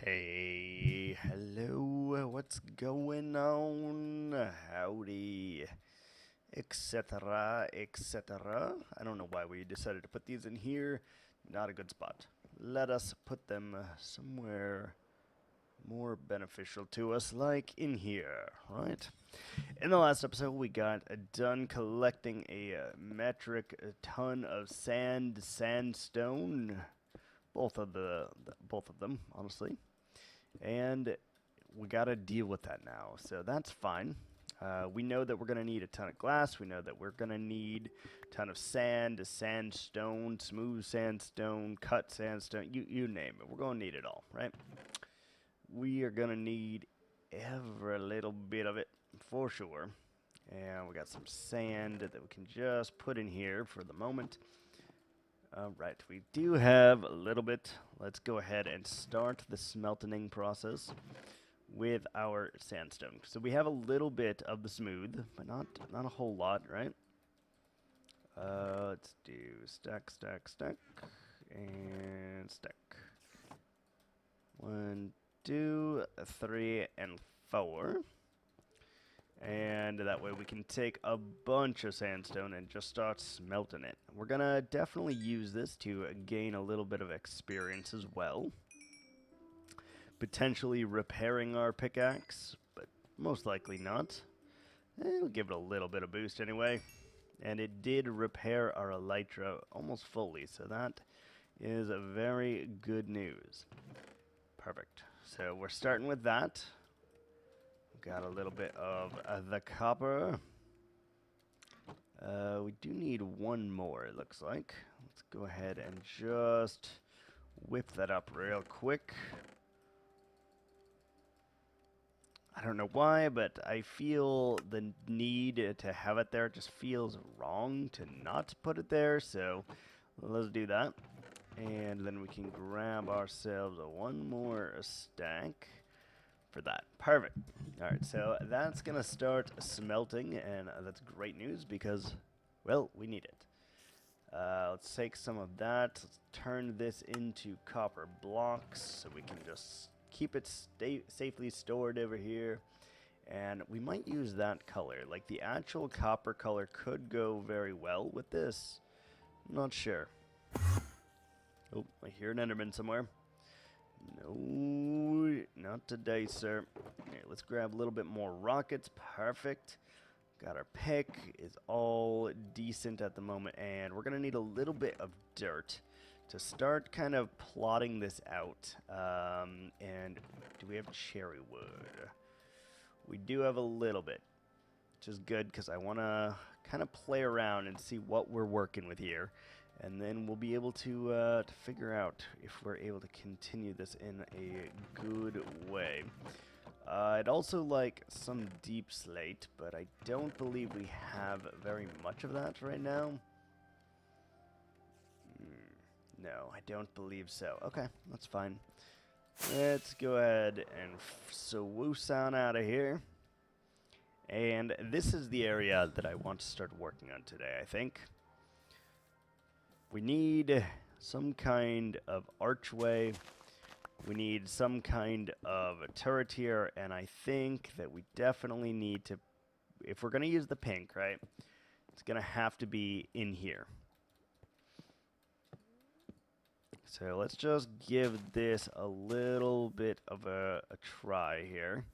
Hey, hello, what's going on? Howdy, etc., etc. I don't know why we decided to put these in here. Not a good spot. Let us put them somewhere more beneficial to us, like in here, right? In the last episode, we got done collecting a metric ton of sandstone. Both of them, honestly. And we got to deal with that now. So that's fine. We know that we're going to need a ton of glass. We know that we're going to need a ton of sand, sandstone, smooth sandstone, cut sandstone, you name it. We're going to need it all, right? We are going to need every little bit of it for sure. And we got some sand that we can just put in here for the moment. Right, we do have a little bit. Let's go ahead and start the smelting process with our sandstone. So we have a little bit of the smooth, but not a whole lot, right? Let's do stack, and stack. 1, 2, 3, and 4. And that way we can take a bunch of sandstone and just start smelting it. We're going to definitely use this to gain a little bit of experience as well. Potentially repairing our pickaxe, but most likely not. It'll give it a little bit of boost anyway. And it did repair our elytra almost fully, so that is a very good news. Perfect. So we're starting with that. Got a little bit of the copper. We do need one more, it looks like. Let's go ahead and just whip that up real quick. I don't know why, but I feel the need to have it there. It just feels wrong to not put it there, so let's do that. And then we can grab ourselves one more stack for that. Perfect. Alright, so that's going to start smelting, and that's great news because, well, we need it. Let's take some of that. Let's turn this into copper blocks so we can just keep it safely stored over here. And we might use that color. Like, the actual copper color could go very well with this. I'm not sure. Oh, I hear an Enderman somewhere. No, not today, sir. Okay, let's grab a little bit more rockets. Perfect. Got our pick. Is all decent at the moment. And we're going to need a little bit of dirt to start kind of plotting this out. And do we have cherry wood? We do have a little bit, which is good because I want to kind of play around and see what we're working with here. And then we'll be able to figure out if we're able to continue this in a good way. I'd also like some deep slate, but I don't believe we have very much of that right now. No, I don't believe so. Okay, that's fine. Let's go ahead and swoosh on out of here. And this is the area that I want to start working on today, I think. We need some kind of archway. We need some kind of a turret here, and I think that we definitely need to, if we're going to use the pink, right, it's going to have to be in here. So let's just give this a little bit of a try here.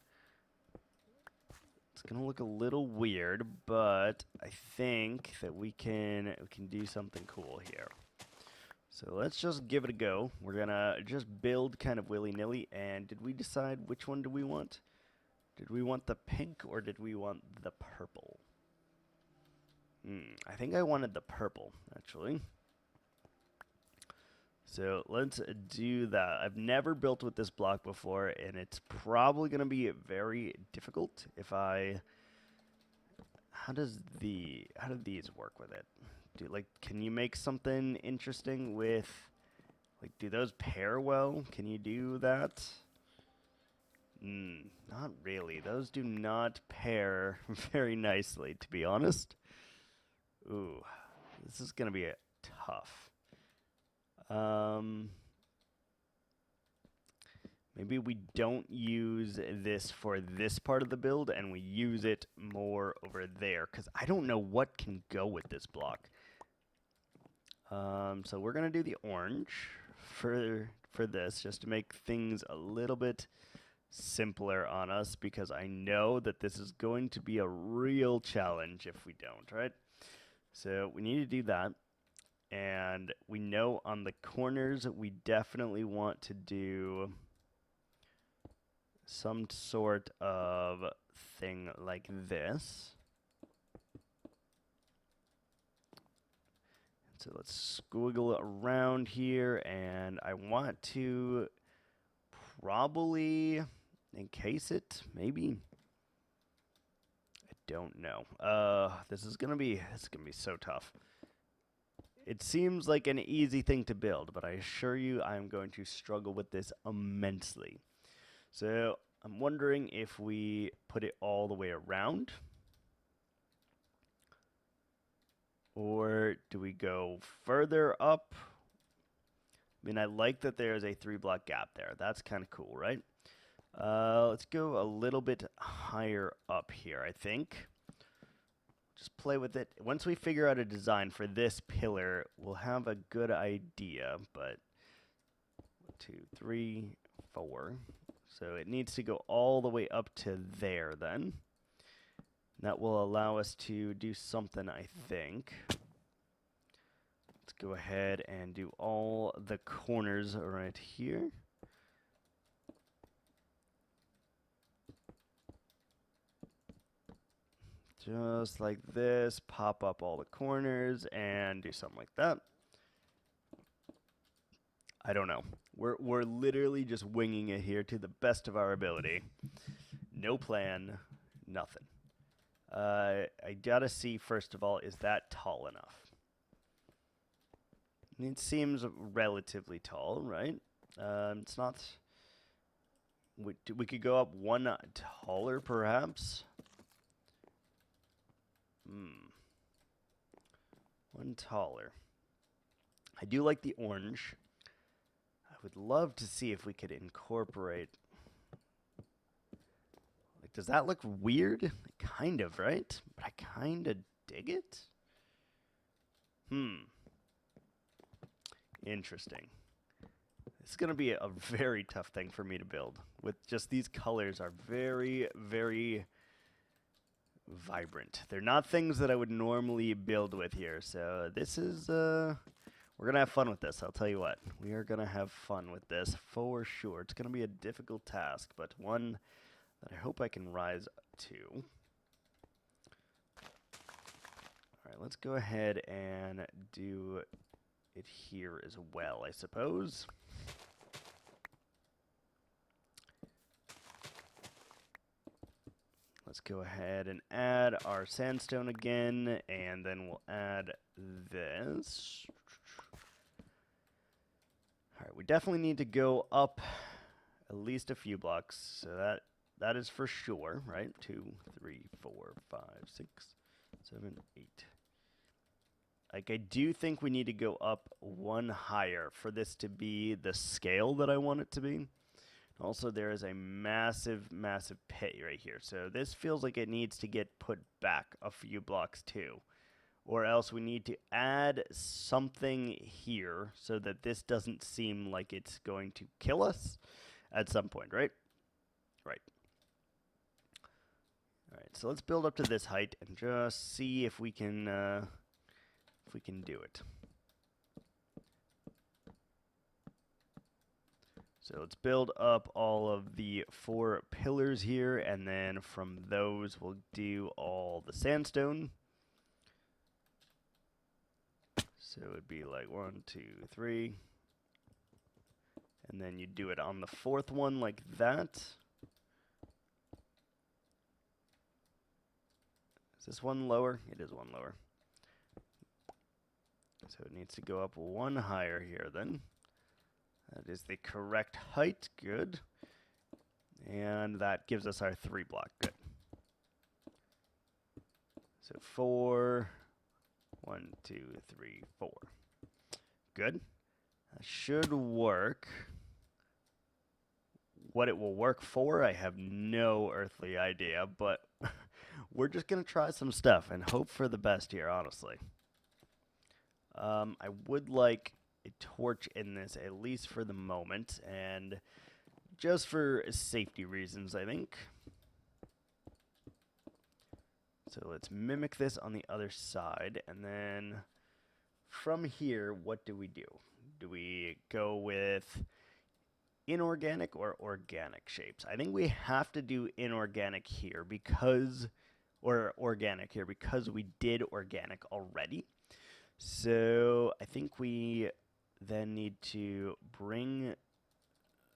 It's going to look a little weird, but I think that we can do something cool here. So let's just give it a go. We're going to just build kind of willy-nilly. And did we decide which one do we want? Did we want the pink or did we want the purple? I think I wanted the purple, actually. So let's do that. I've never built with this block before, and it's probably going to be very difficult if I... How do these work with it? Can you make something interesting with, like, do those pair well? Can you do that? Not really. Those do not pair very nicely, to be honest. Ooh, this is going to be tough. maybe we don't use this for this part of the build and we use it more over there, because I don't know what can go with this block. So we're going to do the orange for this, just to make things a little bit simpler on us, because I know that this is going to be a real challenge if we don't, right? So we need to do that. And we know on the corners we definitely want to do some sort of thing like this. So let's squiggle around here, and I want to probably encase it, maybe. I don't know. This is gonna be so tough. It seems like an easy thing to build, but I assure you I'm going to struggle with this immensely. So I'm wondering if we put it all the way around, or do we go further up? I mean, I like that there's a 3-block gap there. That's kind of cool, right? Let's go a little bit higher up here, I think. Just play with it. Once we figure out a design for this pillar, we'll have a good idea, but 1, 2, 3, 4. So it needs to go all the way up to there then. That will allow us to do something, I think. Let's go ahead and do all the corners right here. Just like this, pop up all the corners and do something like that. I don't know. We're literally just winging it here to the best of our ability. No plan, nothing. I gotta see, first of all, is that tall enough? It seems relatively tall, right? It's not... We could go up one taller, perhaps? One taller. I do like the orange. I would love to see if we could incorporate... Like, does that look weird? Kind of, right? But I kind of dig it. Interesting. It's going to be a very tough thing for me to build. With just these colors are very, very vibrant. They're not things that I would normally build with here. So this is, we're going to have fun with this. I'll tell you what. We are going to have fun with this for sure. It's going to be a difficult task, but one that I hope I can rise to. All right, let's go ahead and do it here as well, I suppose. Let's go ahead and add our sandstone again, and then we'll add this. All right, we definitely need to go up at least a few blocks, so that is for sure, right? 2, 3, 4, 5, 6, 7, 8. Like, I do think we need to go up one higher for this to be the scale that I want it to be. Also, there is a massive, massive pit right here. So this feels like it needs to get put back a few blocks too. Or else we need to add something here so that this doesn't seem like it's going to kill us at some point, right? Right. All right, so let's build up to this height and just see if we can do it. So let's build up all of the 4 pillars here, and then from those we'll do all the sandstone. So it'd be like 1, 2, 3. And then you do it on the 4th one like that. Is this one lower? It is one lower. So it needs to go up one higher here then. That is the correct height. Good. And that gives us our 3 block. Good. So 4. 1, 2, 3, 4. Good. That should work What it will work for, I have no earthly idea, but we're just going to try some stuff and hope for the best here, honestly. I would like a torch in this, at least for the moment, and just for safety reasons, I think. So let's mimic this on the other side, and then from here, what do we do? Do we go with inorganic or organic shapes? I think we have to do inorganic here because, or organic here because we did organic already. So I think we then need to bring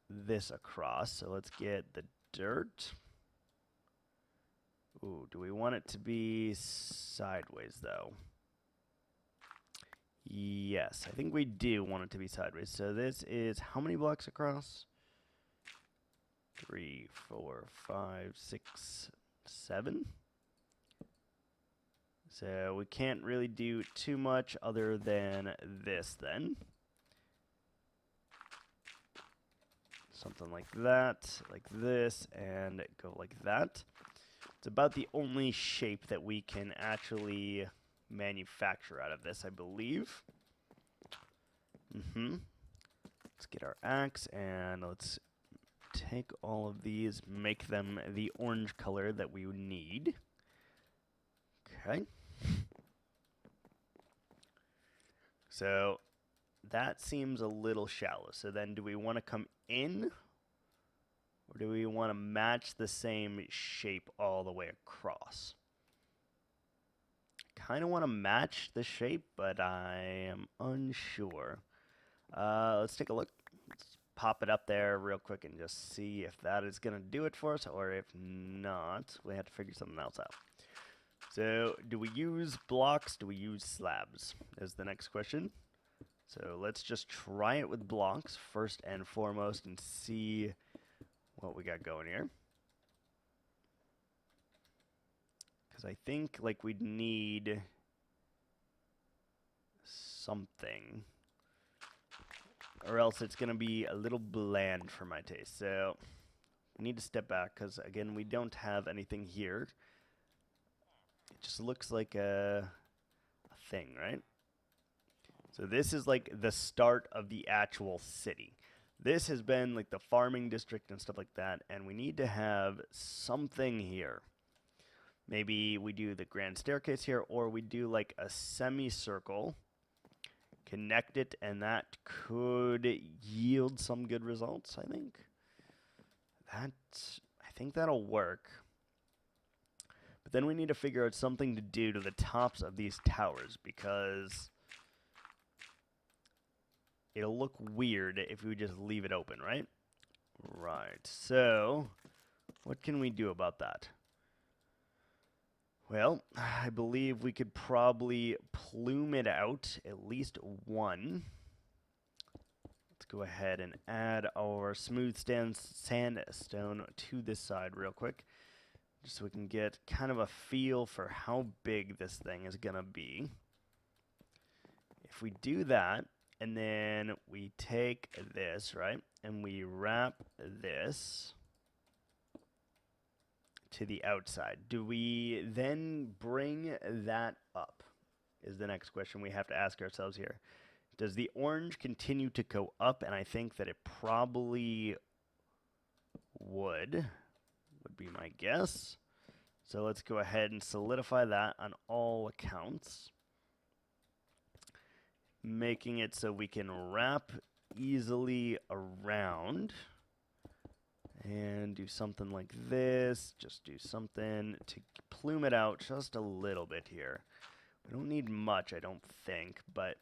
this across. So let's get the dirt. Ooh, do we want it to be sideways though? Yes, I think we do want it to be sideways. So this is how many blocks across? 3, 4, 5, 6, 7. So we can't really do too much other than this then. Something like that, like this, and go like that. It's about the only shape that we can actually manufacture out of this, I believe. Let's get our axe and let's take all of these, make them the orange color that we need. Okay. So that seems a little shallow. So then do we want to come in? Or do we want to match the same shape all the way across? Kind of want to match the shape, but I am unsure. Let's take a look. Let's pop it up there real quick and just see if that is going to do it for us, or if not, we have to figure something else out. So, do we use blocks? Do we use slabs? Is the next question. So, let's just try it with blocks first and foremost and see what we got going here. Because I think, like, we'd need something, or else it's going to be a little bland for my taste. So, we need to step back because, again, we don't have anything here. It just looks like a thing, right? So this is like the start of the actual city. This has been like the farming district and stuff like that, and we need to have something here. Maybe we do the grand staircase here, or we do like a semicircle, connect it, and that could yield some good results, I think. I think that'll work. But then we need to figure out something to do to the tops of these towers, because it'll look weird if we just leave it open, right? Right. So, what can we do about that? Well, I believe we could probably plume it out, at least one. Let's go ahead and add our smooth sandstone to this side real quick, just so we can get kind of a feel for how big this thing is going to be. If we do that, and then we take this, right, and we wrap this to the outside, do we then bring that up? Is the next question we have to ask ourselves here. Does the orange continue to go up? And I think that it probably would be my guess. So let's go ahead and solidify that on all accounts, making it so we can wrap easily around and do something like this. Just do something to plume it out just a little bit here. We don't need much, I don't think, but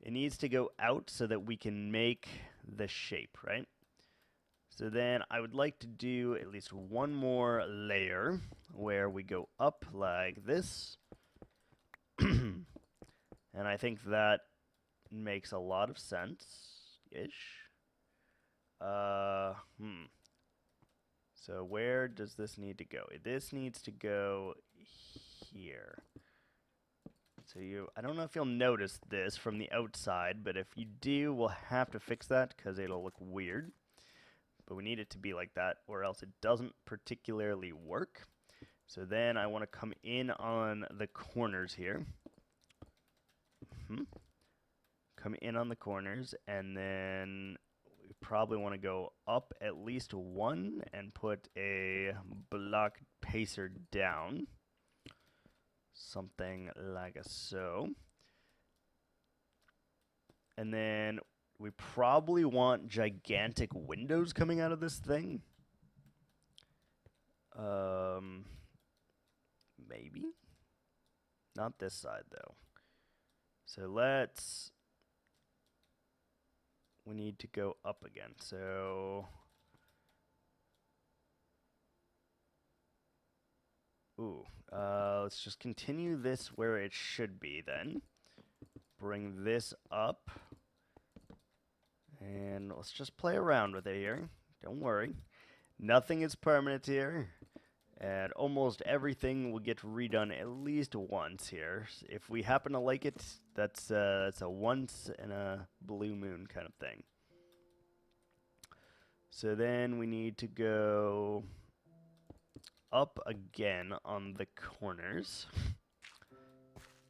it needs to go out so that we can make the shape, right? So then I would like to do at least one more layer where we go up like this. And I think that makes a lot of sense-ish. So where does this need to go? This needs to go here. So I don't know if you'll notice this from the outside, but if you do, we'll have to fix that because it'll look weird. but we need it to be like that or else it doesn't particularly work. So then I want to come in on the corners here. Come in on the corners, and then we probably want to go up at least one and put a block pacer down. Something like so. And then we probably want gigantic windows coming out of this thing. Maybe. Not this side, though. So we need to go up again. So, let's just continue this where it should be then. Bring this up. And let's just play around with it here. Don't worry. Nothing is permanent here. And almost everything will get redone at least once here. If we happen to like it, that's a once in a blue moon kind of thing. So then we need to go up again on the corners.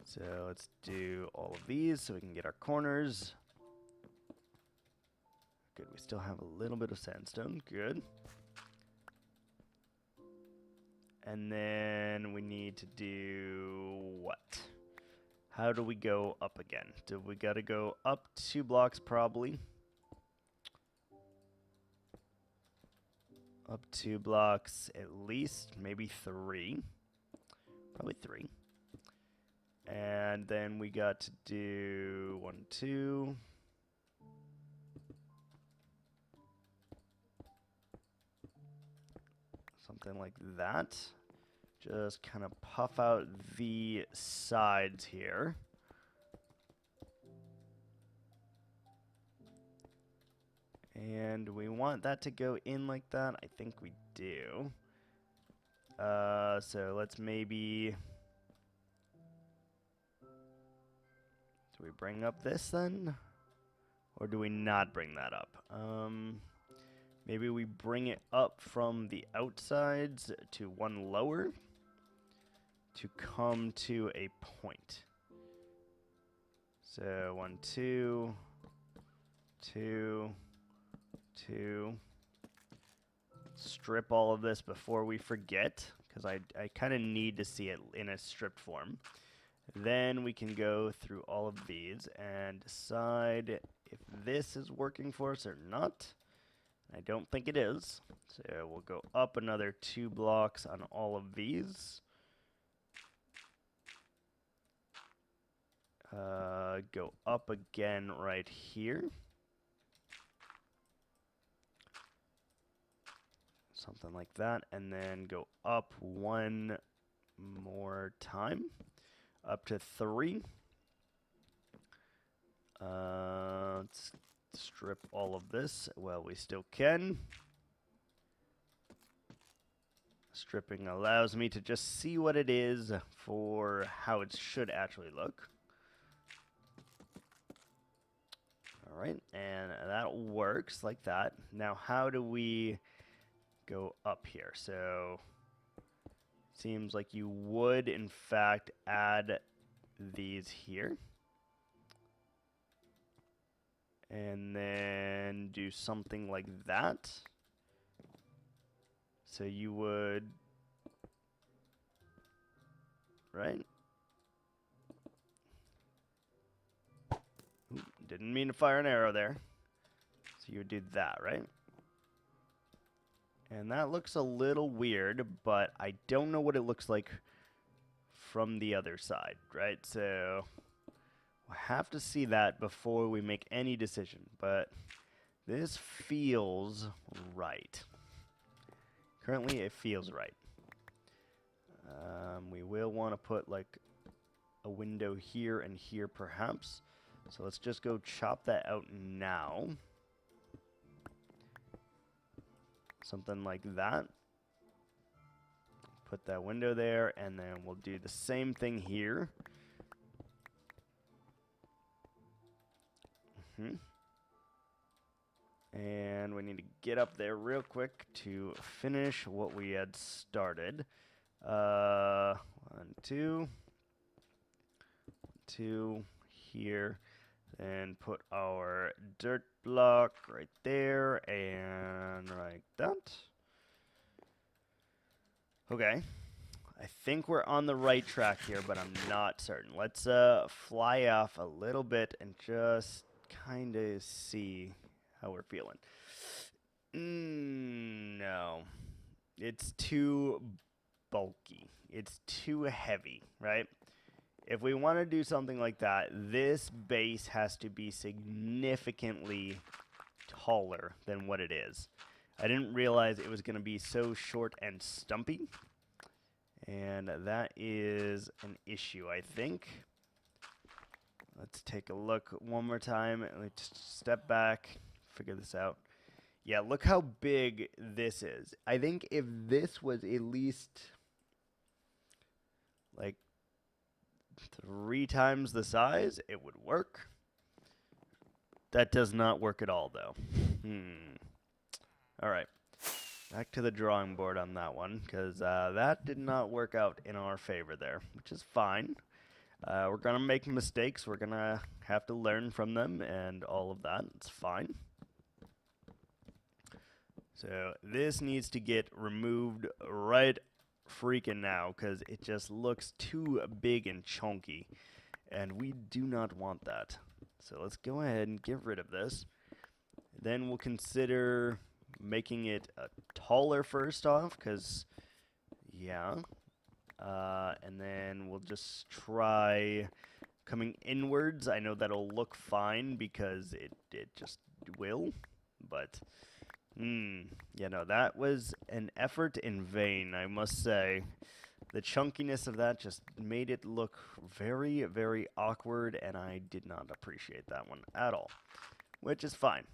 So let's do all of these so we can get our corners. Good, we still have a little bit of sandstone. Good. And then we need to do what? How do we go up again? Do we got to go up 2 blocks probably? Up 2 blocks at least, maybe 3. Probably 3. And then we got to do 1, 2. Something like that. Just kind of puff out the sides here. And we want that to go in like that. I think we do. So let's maybe... Do we bring up this then? Or do we not bring that up? Maybe we bring it up from the outsides to one lower to come to a point. So 1, 2, 2, 2. Strip all of this before we forget, because I kind of need to see it in a stripped form. Then we can go through all of these and decide if this is working for us or not. I don't think it is. So we'll go up another 2 blocks on all of these. Go up again right here. Something like that. And then go up 1 more time. Up to 3. Let's strip all of this. Well, we still can. Stripping allows me to just see what it is for how it should actually look. Alright, and that works like that. Now, how do we go up here? So, seems like you would, in fact, add these here. And then do something like that. So you would, right? Ooh, didn't mean to fire an arrow there. So you would do that, right? And that looks a little weird, but I don't know what it looks like from the other side, right? So we'll have to see that before we make any decision, but this feels right. Currently, it feels right. We will want to put like a window here and here perhaps. So let's just go chop that out now. Something like that. Put that window there, and then we'll do the same thing here. And we need to get up there real quick to finish what we had started. 1, 2, 2 here. Then put our dirt block right there and like that. Okay. I think we're on the right track here, but I'm not certain. Let's fly off a little bit and just kind of see how we're feeling. No. It's too bulky. It's too heavy, right? If we want to do something like that, this base has to be significantly taller than what it is. I didn't realize it was going to be so short and stumpy. And that is an issue, I think. Let's take a look one more time. Let's step back, figure this out. Yeah, look how big this is. I think if this was at least like 3 times the size, it would work. That does not work at all, though. All right. Back to the drawing board on that one, because that did not work out in our favor there, which is fine. We're going to make mistakes. We're going to have to learn from them and all of that. It's fine. So this needs to get removed right freaking now, because it just looks too big and chunky, and we do not want that. So let's go ahead and get rid of this. Then we'll consider making it taller first off, because, yeah. And then we'll just try coming inwards. I know that'll look fine, because it just will, but, yeah, no, that was an effort in vain, I must say. The chunkiness of that just made it look very, very awkward, and I did not appreciate that one at all, which is fine.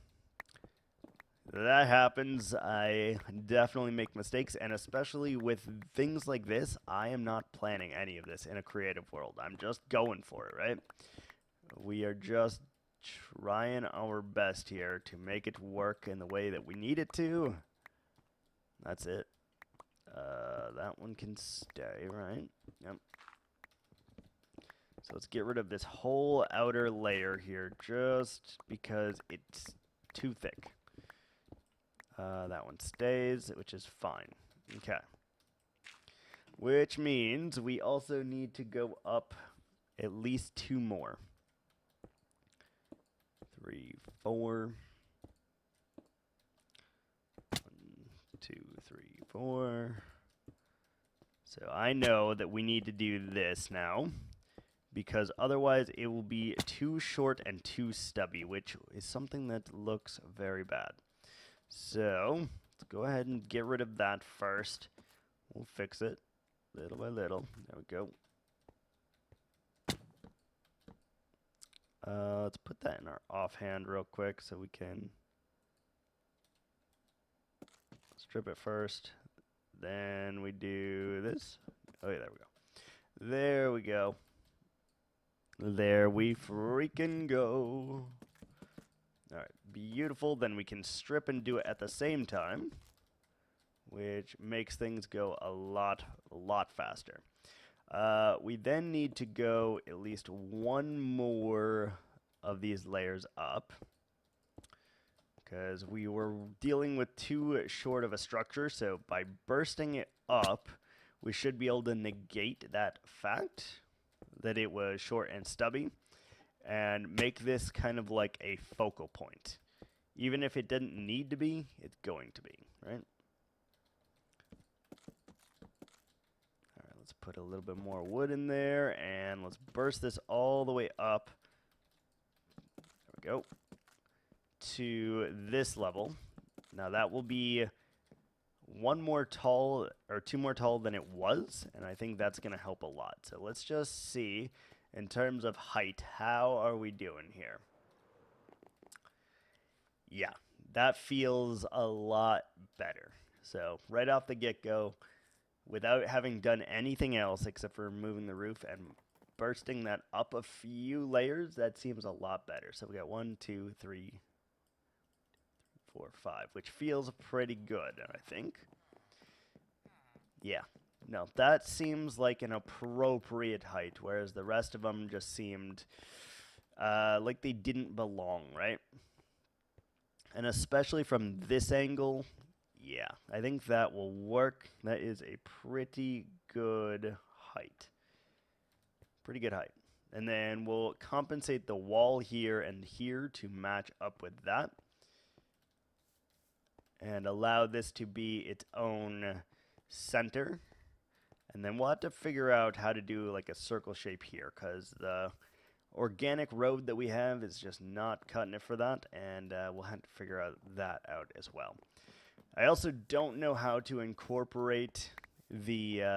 That happens. I definitely make mistakes, and especially with things like this, I am not planning any of this in a creative world. I'm just going for it, right? We are just trying our best here to make it work in the way that we need it to. That's it. That one can stay, right? Yep. So let's get rid of this whole outer layer here, just because it's too thick. That one stays, which is fine. Okay. Which means we also need to go up at least 2 more. 3, 4. 1, 2, 3, 4. So I know that we need to do this now, because otherwise it will be too short and too stubby, which is something that looks very bad. So let's go ahead and get rid of that first. We'll fix it little by little. There we go. Let's put that in our offhand real quick so we can strip it first. Then we do this. Oh, yeah, there we go. There we go. There we freaking go. All right, beautiful. Then we can strip and do it at the same time, which makes things go a lot faster. We then need to go at least 1 more of these layers up, because we were dealing with too short of a structure. So by bursting it up, we should be able to negate that fact that it was short and stubby, and make this kind of like a focal point. Even if it didn't need to be, it's going to be, right? All right, let's put a little bit more wood in there, and let's burst this all the way up. There we go. To this level. Now that will be 1 more tall, or 2 more tall than it was, and I think that's going to help a lot. So let's just see, in terms of height, how are we doing here? Yeah, that feels a lot better. So right off the get-go, without having done anything else except for removing the roof and bursting that up a few layers, that seems a lot better. So we got 1, 2, 3, 4, 5, which feels pretty good, I think. Yeah. No, that seems like an appropriate height, whereas the rest of them just seemed like they didn't belong, right? And especially from this angle, yeah, I think that will work. That is a pretty good height. Pretty good height. And then we'll compensate the wall here and here to match up with that. And allow this to be its own center. And then we'll have to figure out how to do like a circle shape here, because the organic road that we have is just not cutting it for that, and we'll have to figure that out as well. I also don't know how to incorporate the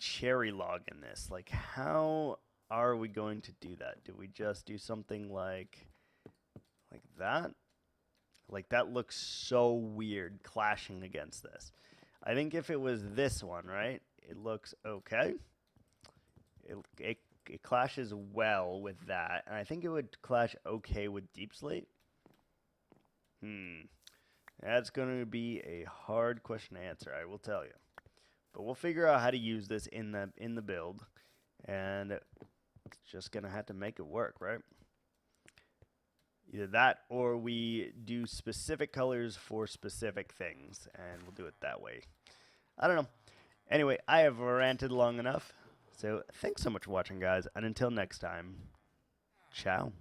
cherry log in this. Like, how are we going to do that? Do we just do something like that? Like, that looks so weird clashing against this. I think if it was this one, right, it looks okay. It clashes well with that, and I think it would clash okay with deep slate. That's going to be a hard question to answer, I will tell you. But we'll figure out how to use this in the build, and it's just going to have to make it work, right? Either that or we do specific colors for specific things, and we'll do it that way. I don't know. Anyway, I have ranted long enough. So thanks so much for watching, guys, and until next time, ciao.